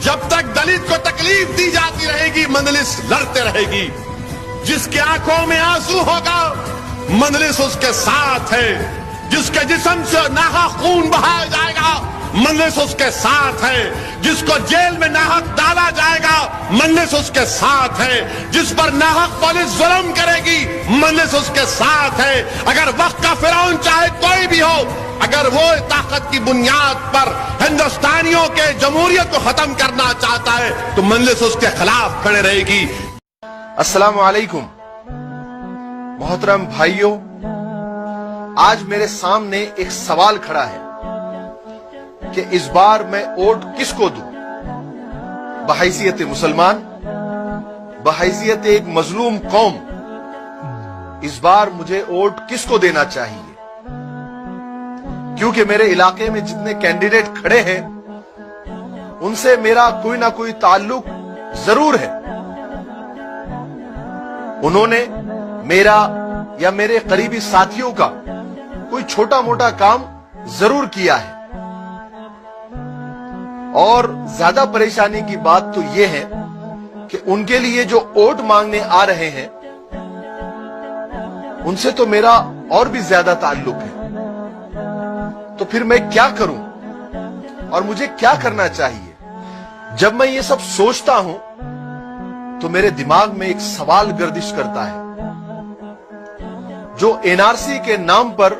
जब तक दलित को तकलीफ दी जाती रहेगी मजलिस लड़ते रहेगी। जिसकी आंखों में आंसू होगा मजलिस उसके साथ है। जिसके जिस्म से नाहक खून बहाया जाएगा मजलिस उसके साथ है। जिसको जेल में नाहक डाला जाएगा मजलिस उसके साथ है। जिस पर नाहक पुलिस जुल्म करेगी मजलिस उसके साथ है। अगर वक्त का फिरौन चाहे कोई भी हो, अगर वो ताकत की बुनियाद पर हिंदुस्तानियों के जमहूरियत को खत्म करना चाहता है तो मजलिस उसके खिलाफ खड़े रहेगी। अस्सलाम वालेकुम मोहतरम भाइयों, आज मेरे सामने एक सवाल खड़ा है कि इस बार मैं वोट किसको दूं। बहैसियत मुसलमान, बहैसियत एक मजलूम कौम, इस बार मुझे वोट किसको देना चाहिए? क्योंकि मेरे इलाके में जितने कैंडिडेट खड़े हैं उनसे मेरा कोई ना कोई ताल्लुक जरूर है। उन्होंने मेरा या मेरे करीबी साथियों का कोई छोटा मोटा काम जरूर किया है। और ज्यादा परेशानी की बात तो यह है कि उनके लिए जो वोट मांगने आ रहे हैं उनसे तो मेरा और भी ज्यादा ताल्लुक है। तो फिर मैं क्या करूं और मुझे क्या करना चाहिए? जब मैं ये सब सोचता हूं तो मेरे दिमाग में एक सवाल गर्दिश करता है। जो एनआरसी के नाम पर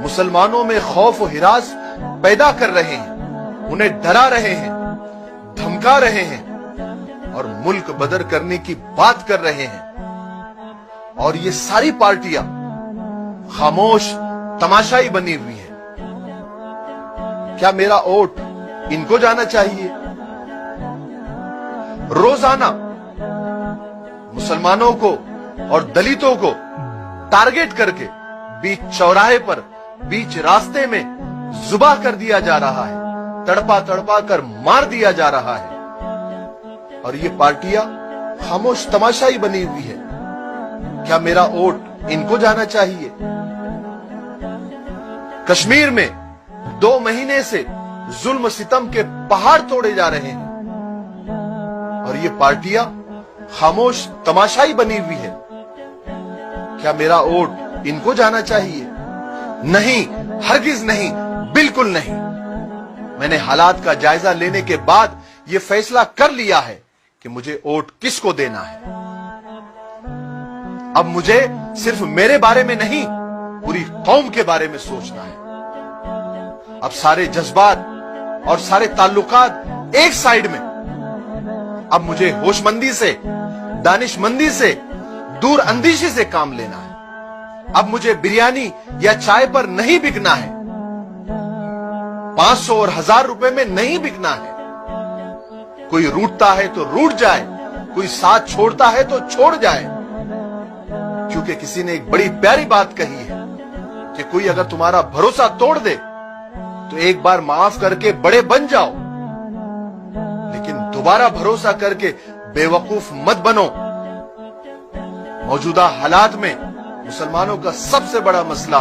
मुसलमानों में खौफ और हिरास पैदा कर रहे हैं, उन्हें डरा रहे हैं, धमका रहे हैं और मुल्क बदर करने की बात कर रहे हैं, और ये सारी पार्टियां खामोश तमाशाई बनी हुई हैं, क्या मेरा वोट इनको जाना चाहिए? रोजाना मुसलमानों को और दलितों को टारगेट करके बीच चौराहे पर, बीच रास्ते में जुबा कर दिया जा रहा है, तड़पा तड़पा कर मार दिया जा रहा है, और ये पार्टियां खामोश तमाशाई बनी हुई है। क्या मेरा वोट इनको जाना चाहिए? कश्मीर में 2 महीने से जुल्म सितम के पहाड़ तोड़े जा रहे हैं और ये पार्टियां खामोश तमाशाई बनी हुई है। क्या मेरा वोट इनको जाना चाहिए? नहीं, हरगिज नहीं, बिल्कुल नहीं। मैंने हालात का जायजा लेने के बाद यह फैसला कर लिया है कि मुझे वोट किसको देना है। अब मुझे सिर्फ मेरे बारे में नहीं, पूरी कौम के बारे में सोचना है। अब सारे जज्बात और सारे ताल्लुकात एक साइड में। अब मुझे होशमंदी से, दानिशमंदी से, दूर अंदेशी से काम लेना है। अब मुझे बिरयानी या चाय पर नहीं बिकना है, 500 और 1000 रुपए में नहीं बिकना है। कोई रूठता है तो रूठ जाए, कोई साथ छोड़ता है तो छोड़ जाए। क्योंकि किसी ने एक बड़ी प्यारी बात कही है कि कोई अगर तुम्हारा भरोसा तोड़ दे तो एक बार माफ करके बड़े बन जाओ, लेकिन दोबारा भरोसा करके बेवकूफ मत बनो। मौजूदा हालात में मुसलमानों का सबसे बड़ा मसला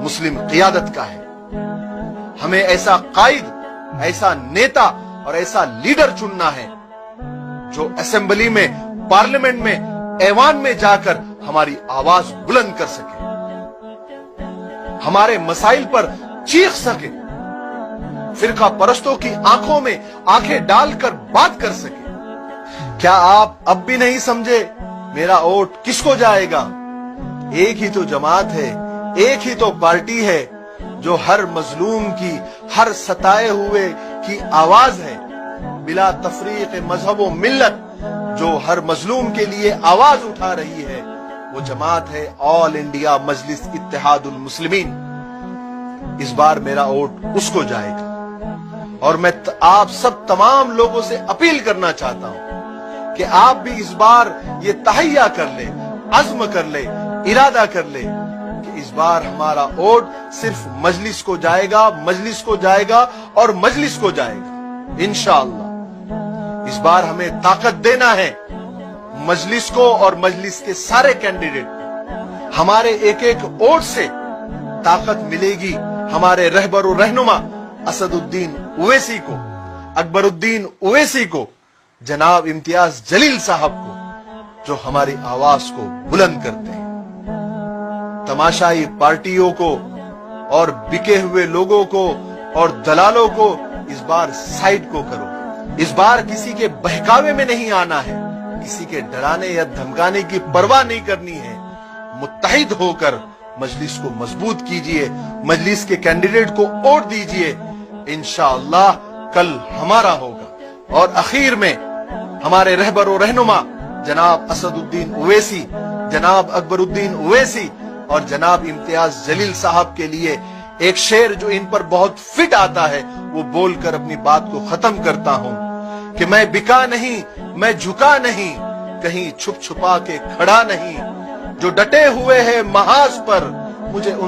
मुस्लिम क़ियादत का है। हमें ऐसा कायद, ऐसा नेता और ऐसा लीडर चुनना है जो असेंबली में, पार्लियामेंट में, ऐवान में जाकर हमारी आवाज बुलंद कर सके, हमारे मसाइल पर चीख सके, फिरका परस्तों की आंखों में आंखें डालकर बात कर सके। क्या आप अब भी नहीं समझे मेरा वोट किसको जाएगा? एक ही तो जमात है, एक ही तो पार्टी है जो हर मजलूम की, हर सताए हुए की आवाज है। बिला तफरीक मजहब व मिल्लत जो हर मजलूम के लिए आवाज उठा रही है, वो जमात है ऑल इंडिया मजलिस इत्तेहादुल मुस्लिमीन। इस बार मेरा वोट उसको जाएगा और मैं आप सब तमाम लोगों से अपील करना चाहता हूं कि आप भी इस बार ये तहैया कर ले, अज़्म कर ले, इरादा कर ले कि इस बार हमारा वोट सिर्फ मजलिस को जाएगा, मजलिस को जाएगा और मजलिस को जाएगा इंशाअल्लाह। इस बार हमें ताकत देना है मजलिस को और मजलिस के सारे कैंडिडेट। हमारे एक एक वोट से ताकत मिलेगी हमारे रहबर और रहनुमा असदुद्दीन ओवैसी को, अकबरुद्दीन ओवैसी को, जनाब इम्तियाज जलील साहब को, जो हमारी आवाज को बुलंद करते हैं। तमाशाई पार्टियों को और बिके हुए लोगों को और दलालों को इस बार साइड को करो। इस बार किसी के बहकावे में नहीं आना है, किसी के डराने या धमकाने की परवाह नहीं करनी है। मुत्तहिद होकर मजलिस को मजबूत कीजिए, मजलिस के कैंडिडेट को वोट दीजिए। इंशाअल्लाह कल हमारा होगा। और आखिर में हमारे रहबर और रहनुमा जनाब असदुद्दीन ओवैसी, जनाब अकबरुद्दीन ओवैसी और जनाब इम्तियाज जलील साहब के लिए एक शेर जो इन पर बहुत फिट आता है, वो बोलकर अपनी बात को खत्म करता हूं कि मैं बिका नहीं, मैं झुका नहीं, कहीं छुप छुपा के खड़ा नहीं, जो डटे हुए हैं महाज पर मुझे